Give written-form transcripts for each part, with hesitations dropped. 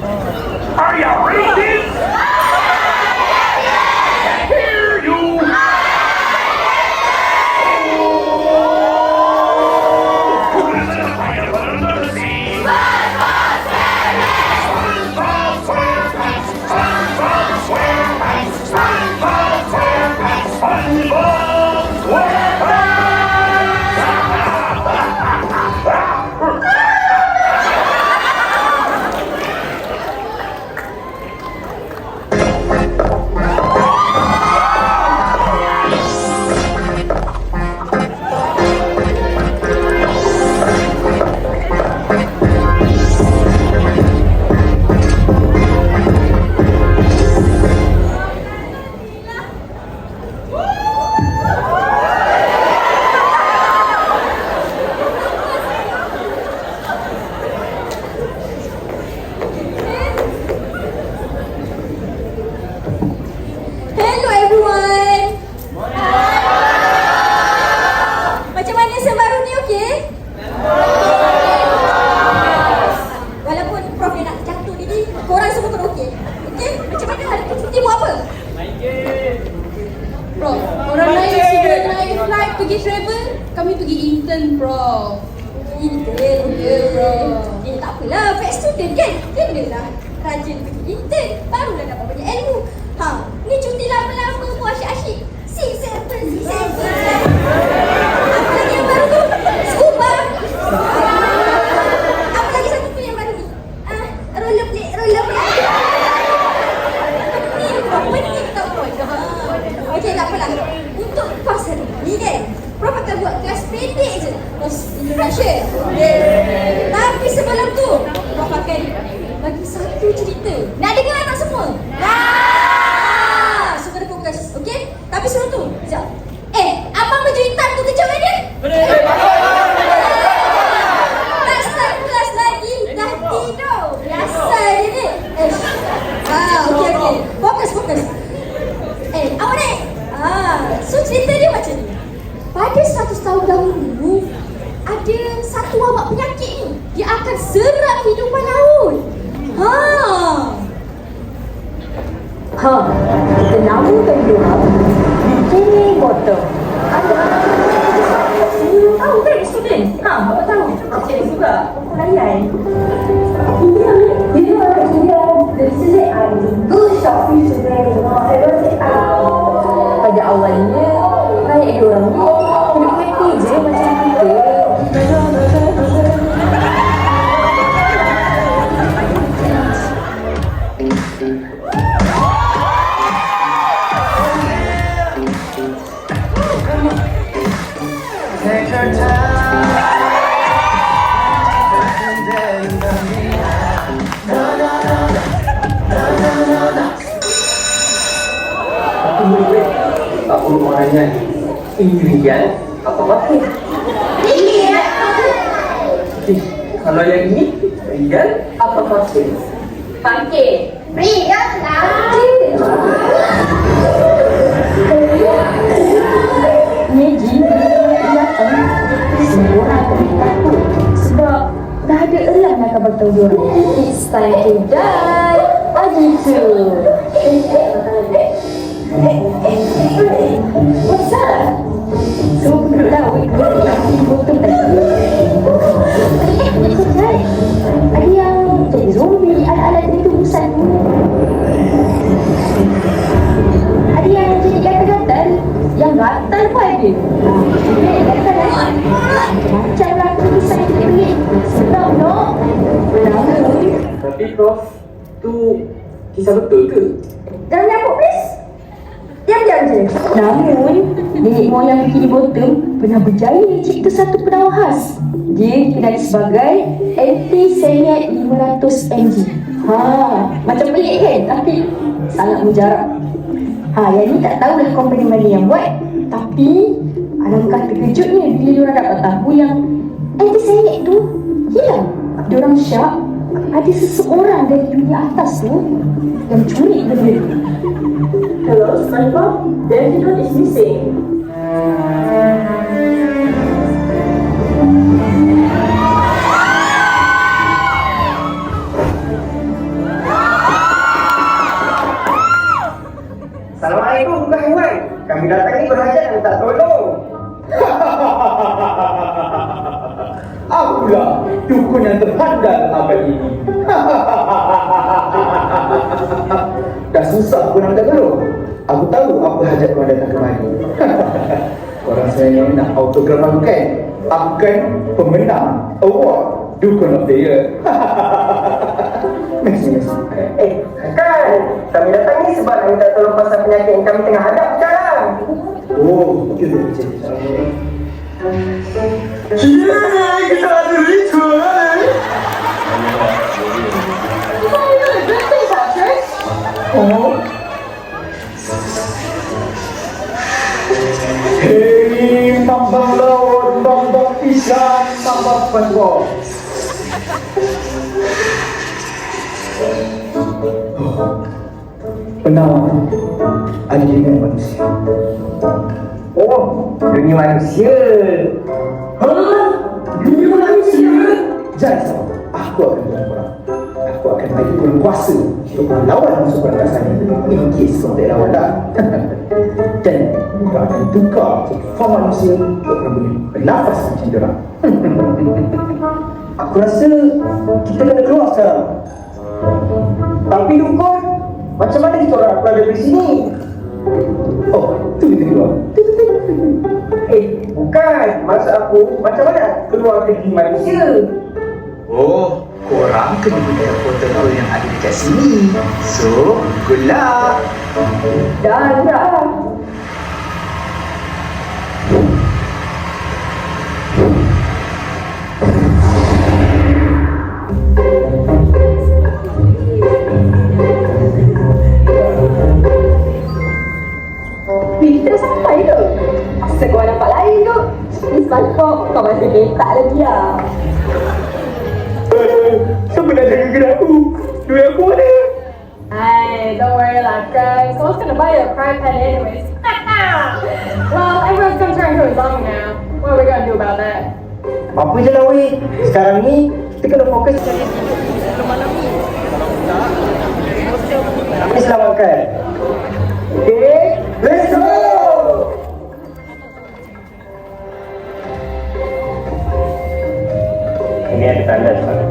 Are you ready? Hear you! Hello everyone. Macam mana sem baru ni, okey? Walaupun Prof nak jatuh ni, korang semua kena okey. Okey? Macam mana hari ni cuti buat apa? Prof, orang lain sudah naik flight pergi travel, kami pergi intern, Prof. Intern, ya, Prof. Tak apalah, fat student kan? Kenalah rajin pergi intern, barulah dapat banyak ilmu. Ni cuti lama-lama buat asyik-asyik. Apa lagi yang baru tu? Scuba. Apa lagi satu tu yang baru ni? Rollerblade. Penting tak Prof? Okey, tak apalah. Untuk kelas hari ni kan, Prof akan buat kelas pendek je. Introduction. Tapi sebelum tu, Prof akan bagi satu cerita. Nak dengar tak semua? Okey? Tapi sebelum tu, sekejap. Abang baju hitam tu kejap kan dia? Tak start kelas lagi, dah tidur. Biasa dia ni. Okey. Fokus. Awak naik. So cerita dia macam ni. Pada 100 tahun dahulu, ada satu wabak penyakit ni. Dia akan serang kehidupan laut. The nama kedua Bikini Bottom. You tahu kan student? Bapak tahu. Macam ni juga. Layan. Ini the season I do shopping today. Pada awalnya, banyak diorang ni hidup happy je macam kita. Apa maknanya ingredient apa maksud? Kalau yang ini ingredient apa maksud? Pancake. Berikan lah. Meji datang semua orang takut sebab dah ada elang nak kabar tahu diorang. It's time to die. Ajitu. What's up? Semua penduduk laut botol tadi. Ada yang jadi zombie, alat-alat itu busan. Ada yang jadi gatal-gatal. Yang gatal pun ada. Gatal kan? Macam lah tulisan kita beli. Sedap no? Tapi Prof, tu kisah betul ke? Jangan nyambuk please. Diam-diam je. Namun, nenek moyang Bikini Bottom pernah berjaya cipta satu penawar khas. Dia dikenali sebagai anti-senyet 500 mg. Macam pelik kan? Tapi sangat mujarab. Yang ni tak tahulah company mana yang buat. Tapi alangkah terkejutnya bila diorang dapat tahu yang anti-senyet tu hilang. Diorang syak ada seseorang dari dunia atas tu yang curi benda tu. Hello, SpongeBob. The antidote is missing. datang ni berhajat minta tolong. Akulah dukun yang terhandal abad ini. Dah susah kau nak minta tolong. Aku tahu apa hajat kau datang kemari. Korang saya nak autograf aku kan? Aku kan pemenang award Dukun of the Year. Merci. Kan, kami datang ni sebab nak minta tolong pasal penyakit yang kami tengah hadap sekarang. Oh, kita bicara. Kita ada ritual. Oh. Hei, mambang laut, mambang ikan, mambang penggol. Penawar ada dengan manusia. Oh, dunia manusia. Hah? Dunia manusia? Jangan risau, aku akan tolong korang. Aku akan bagi korang kuasa untuk korang lawan musuh korang kat sana. In case korang tak lawan dah. Dan korang akan tukar jadi form manusia untuk korang boleh bernafas macam diorang. Aku rasa kita kena keluar sekarang. Tapi dukun, macam mana kita orang keluar dari sini? Oh, tu kita keluar. Bukan. Maksud aku, macam mana keluar dari manusia? Oh, korang kena guna protokol yang ada dekat sini. So, good luck. Dah. Kita dah sampai tu. Asal kau nampak lain tu. Misal kau masih letak lagi lah. Siapa nak jaga gerak aku? Duit aku mana? Hey, don't worry lah, guys. So what's gonna buy you a frying pan anyways? Well, everyone's gonna turn to a zombie now. What are we gonna do about that? Apa je lah weh. Sekarang ni, kita kena fokus cari selamatkan. Okay, let's go! Ini ada tanda sekarang.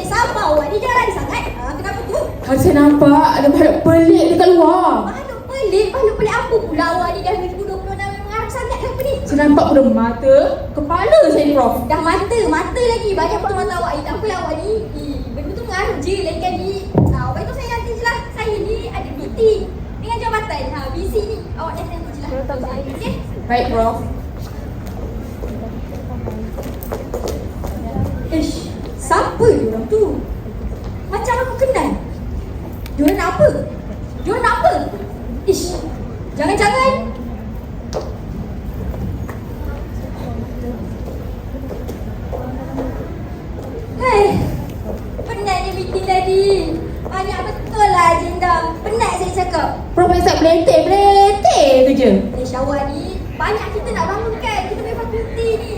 Sabar awak, dia jangan lari sangat. Kenapa tu? Kan saya nampak ada makhluk pelik dekat luar. Makhluk pelik apa pula awak ni dah 2026 memang harap sangat kenapa ni? Saya nampak pada mata, kepala saya ni, Prof. Dah mata lagi. Banyak betul mata awak ni. Tak apalah awak ni. Benda tu mengaruh je lain kali. Awak itu saya nanti je lah. Saya ni ada meeting dengan jabatan. Busy ni. Awak dah tengok je lah. Okay? Baik, Prof. Ish, siapa diorang tu? Macam aku kenal. Diorang nak apa? Ish, jangan-jangan. Hei, penat dia meeting tadi. Banyak betul lah agenda. Penat saya cakap. Prof Isaac beleteh tu je. Ish, awak ni banyak kita nak bangunkan. Kita punya fakulti ni.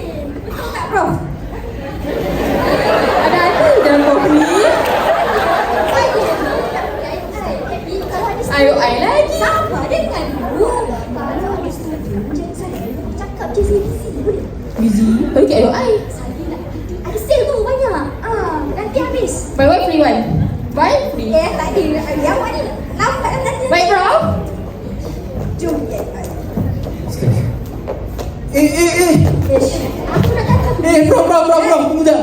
Betul tak, Prof? Ada apa dalam Prof ni? IOI lagi. Sabar dengan dulu. Kalau ada setuju, jangan saya cakap je busy boleh. Busy? Bagi kat IOI. Saya nak ada sale tu banyak. Nanti habis. Buy one free one. Buy free. Tak ada. Awak ni lambat lah nanti. Baik, Prof. Jom. Aku nak cakap. Bro, tunggu jap.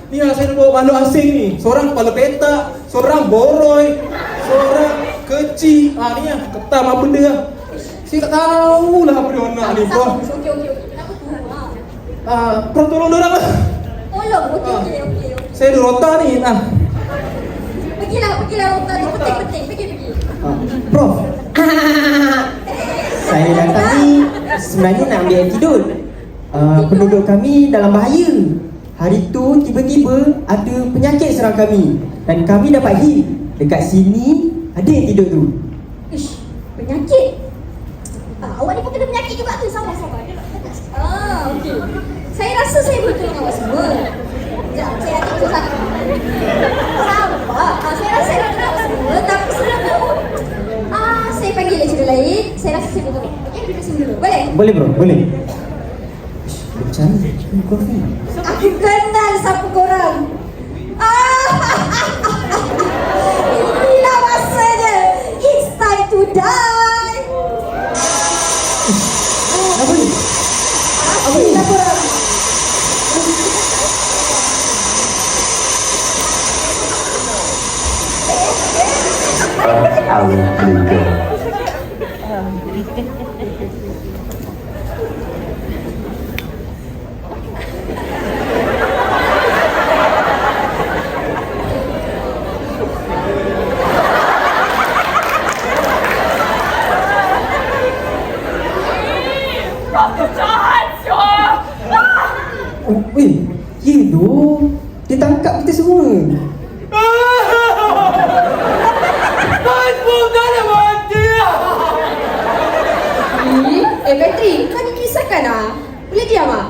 Ni lah saya nak bawa makhluk asing ni. Seorang kepala petak, seorang boroi, seorang kecil. Ni lah, ketam apa benda lah. Saya tak tahu lah apa dia nak ni, Prof. Okey. Kenapa tu? Ha. Prof tolong dia orang lah. Tolong. Okey. Saya ada rota ni. Pergilah rota tu. Penting. Pergi. Prof. Saya datang ni sebenarnya nak ambil attitude. Penduduk kami dalam bahaya. Hari tu tiba-tiba ada penyakit serang kami dan kami dapat hit. Dekat sini ada yang tidur tu. Ish, penyakit. Awak ni pun kena penyakit juga tu. Sabar. Okey. Saya rasa saya betul dengan awak semua. Sekejap, saya ada tu satu. Sabar. Saya rasa saya betul dengan awak semua. Tapi sebelum tu, saya panggil lecturer lain. Saya rasa saya betul. Okey, duduk sini dulu. Boleh? Boleh bro, boleh. Macam mana? Kopi. Aku kenal siapa korang. Inilah masanya. It's time to die. Apa ni? Inilah korang. Oh, ya tu. Dia tangkap kita semua. Patrick, kau dikisahkan lah. Boleh diam ah?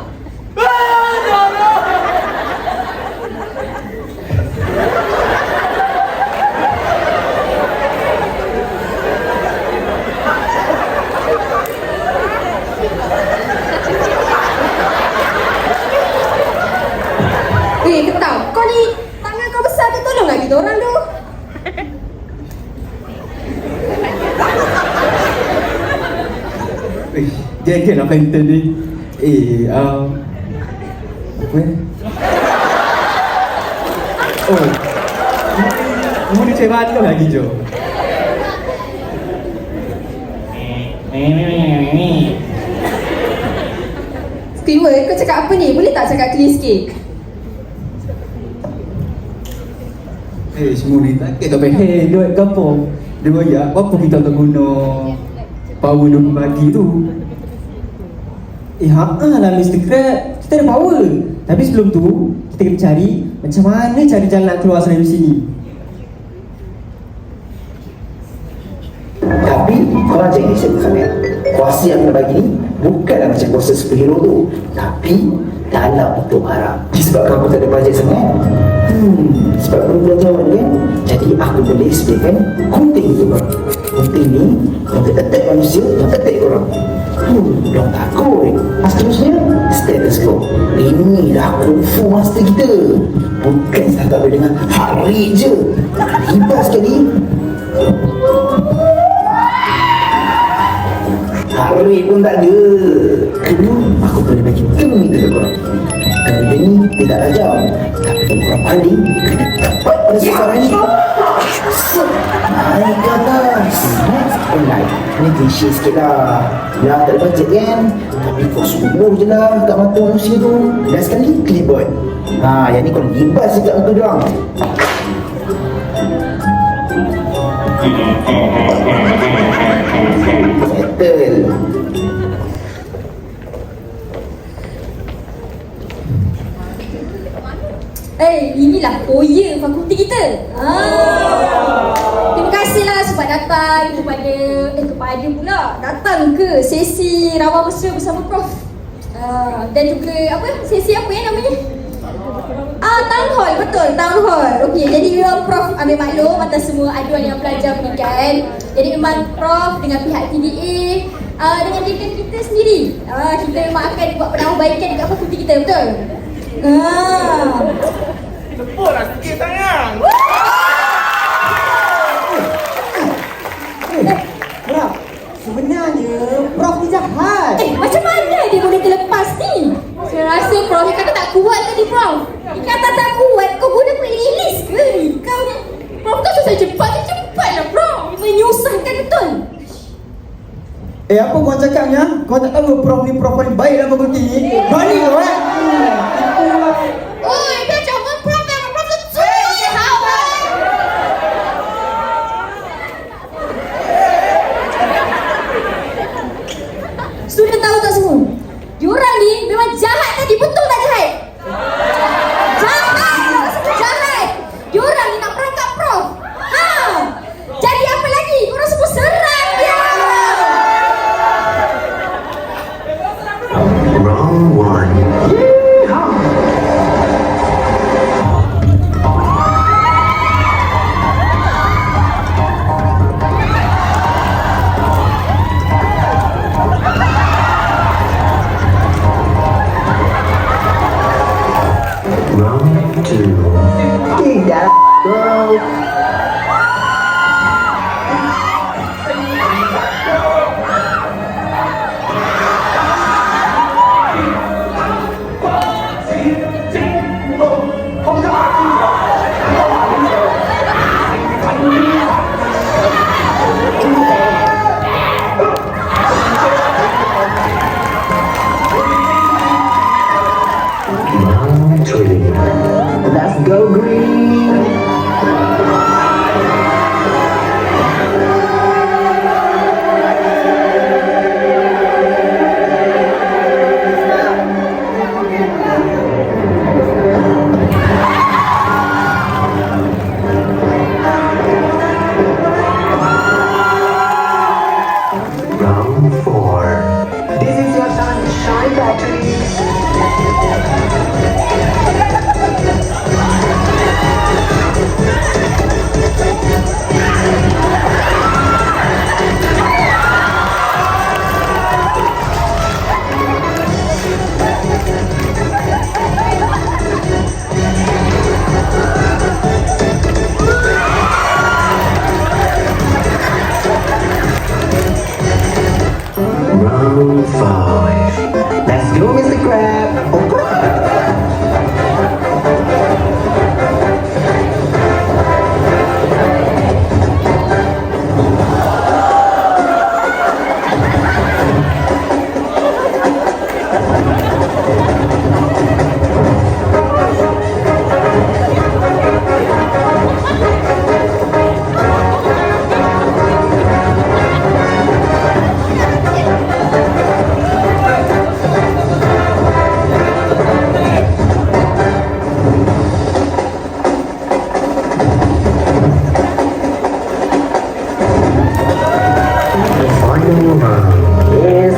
Ketam, kau ni tangan kau besar tu, tolong lagi kita orang tu. Jaga lah phantom ni. Apa ni? Oh, mu ni cik mana lagi Jo? Squidward, kau cakap apa ni? Boleh tak cakap clear sikit? Semua ni tak kira sampai duit kampung. Dia bayar, apa kita tak guna power dia bagi tu? Lah Mr. Crab, kita ada power. Tapi sebelum tu, kita kena cari macam mana cari jalan nak keluar dari sini. Tapi korang jangan risau sangat. Kuasa yang kena bagi ni bukanlah macam kuasa superhero tu, tapi dalam bentuk harap. Disebabkan aku tak ada bajet sangat, sebab aku belajar kan, jadi aku boleh sediakan gunting tu. Gunting ni untuk attack manusia, untuk attack korang. Jangan takut. Seterusnya, status quo. Inilah kung fu master kita. Bukan setakat boleh dengan hari je. Hebat sekali. Hari pun tak ada. Kena aku boleh bagi demi dekat korang. Kerana dia ni tidak tajam, tapi kalau korang paling kena tepat pada sasaran ni. Naik ke atas. Naik. Ni klise sikit lah. Ya, tak ada bajet kan, tapi kau suruh je lah kat mata manusia tu. Dan sekali keyboard. Yang ni kau libas je kat mata diorang. Settle. Inilah koya fakulti kita. Terima kasihlah sebab datang kepada datang ke sesi rawa mesra bersama Prof. Dan juga sesi apa yang namanya? Town hall, betul, town hall. Okey, jadi memang Prof ambil maklum atas semua aduan yang pelajar berikan. Jadi memang Prof dengan pihak TDA dengan dekan kita sendiri, kita memang akan buat penambahbaikan dekat fakulti kita, betul? Lepur lah sikit tangan. Prof, sebenarnya Prof ni jahat. Macam mana dia boleh terlepas ni? Saya rasa Prof ni kata tak kuat tadi, Prof. Dia kata tak kuat, kau guna quick release ke ni? Kau ni, Prof kau susah cepatlah Prof. Menyusahkan betul. Apa kau cakapnya? Kau tak tahu prof ni prof paling baik dalam fakulti ni. Berani kau Oi, 别讲我们 prof 两个 prof 是最好的。Sudah tahu tak semua? Diorang ni memang jahat tadi, betul tak jahat? Jahat! Jahat! Diorang ni nak perangkap prof. Ha! Jadi apa lagi? Korang semua serang dia! Wrong one. Round two. Tidak. Go. Round three. Let's go green. Round four. This is your time to shine, Patrick. Round five. Let's go, Mr. Crab. Oh, Final round is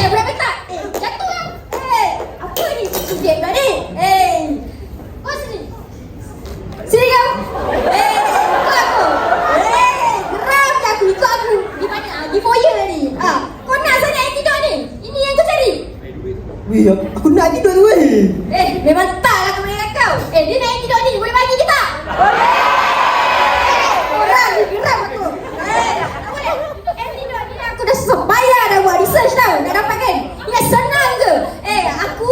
Boleh tak? Jatuh lah. Apa ni? Sudip dah ni. Kau sini. Sini kau. Ikut aku. Geram je aku, ikut aku. Di mana? Di foyer ni. Kau nak sana antidote ni? Ini yang kau cari? Weh, aku nak tidur tu weh. Memang tak lah kau boleh kau. Dia nak antidote ni. Boleh bagi ke tak? Boleh. Orang ni geram aku. Tak boleh. Antidote ni aku dah susah payah dah buat research tau. Dah dapat kan? Ingat senang ke? Aku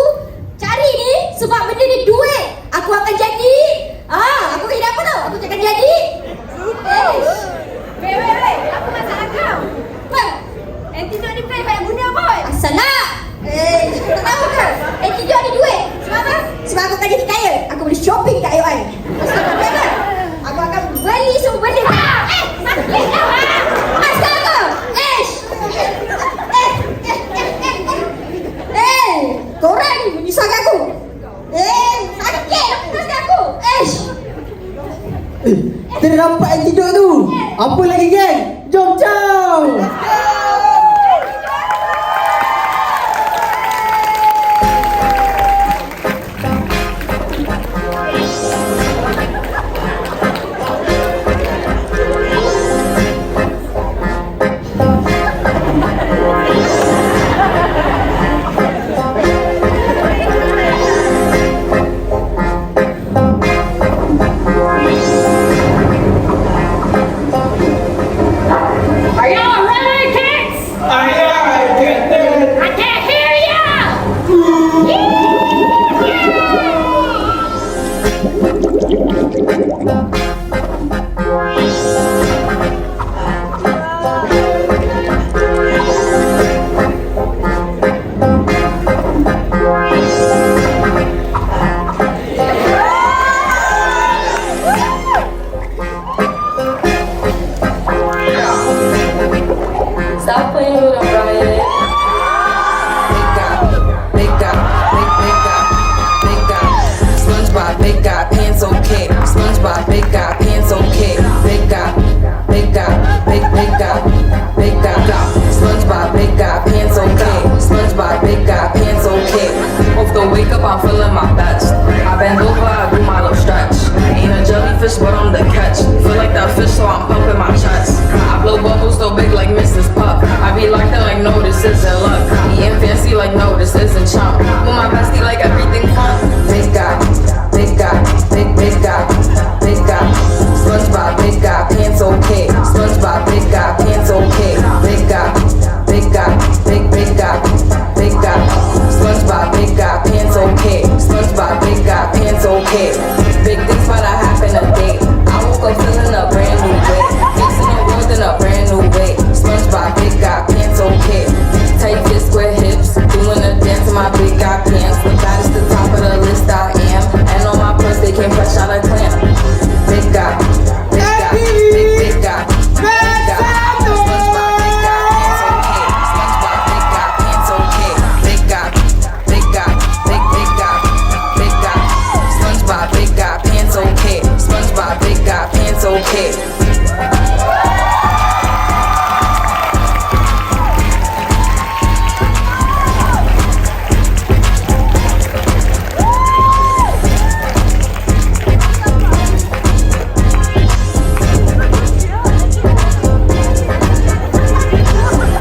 cari ni sebab benda ni duit. Aku akan jadi. Aku kena apa tau? Aku akan jadi. Wait. Apa masalah kau? Apa? Antidote ni banyak guna boy. Asal nak? Tak tahu ke? Antidote ni duit. Sebab apa? Sebab aku akan jadi kaya. Aku boleh shopping kat IOI. Asal tak apa? Aku akan beli semua benda. Sakit tau. Asal kau? Korang ni menyusahkan aku. Sakit lepaskan aku. Kita dah dapat antidote tu. Apa lagi geng? Jom jom. Are y'all Siapa yang orang riot? SpongeBob, big guy, pants okay. SpongeBob, big guy, pants okay. Big guy, big guy, big guy, big guy. SpongeBob, big guy, pants okay. SpongeBob, big guy, pants okay. Off the wake up, I'm feeling my best. I bend over, I do my little stretch. Ain't a jellyfish, but I'm the catch. Feel like that fish, so I'm pumping my chest. I blow bubbles so big like Mrs. Puff. I be locked in like no, this isn't luck. Eating fancy like no, this isn't chump. With my bestie like everything fun. Big guy, big guy, big guy, big guy. SpongeBob, big guy, pants okay. SpongeBob, big guy, pants okay. Big guy, big guy, big guy, big guy. SpongeBob, big guy, pants okay. SpongeBob, big guy, pants okay. Big things about to happen today. I woke up feeling a brand new way. Fixing the world in a brand new way. SpongeBob, big guy, pants okay. Tight fit, square hips, doing a dance in my big guy pants. The baddest, the top of the list I am. And on my purse they came fresh out of clam. Big guy, big guy, big guy, big guy. SpongeBob, big guy, pants okay. SpongeBob, big guy, pants okay. Big guy, big guy, big guy, big guy. SpongeBob, big guy, pants okay. SpongeBob, big guy, pants okay.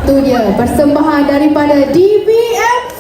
Itu dia persembahan daripada DBMP.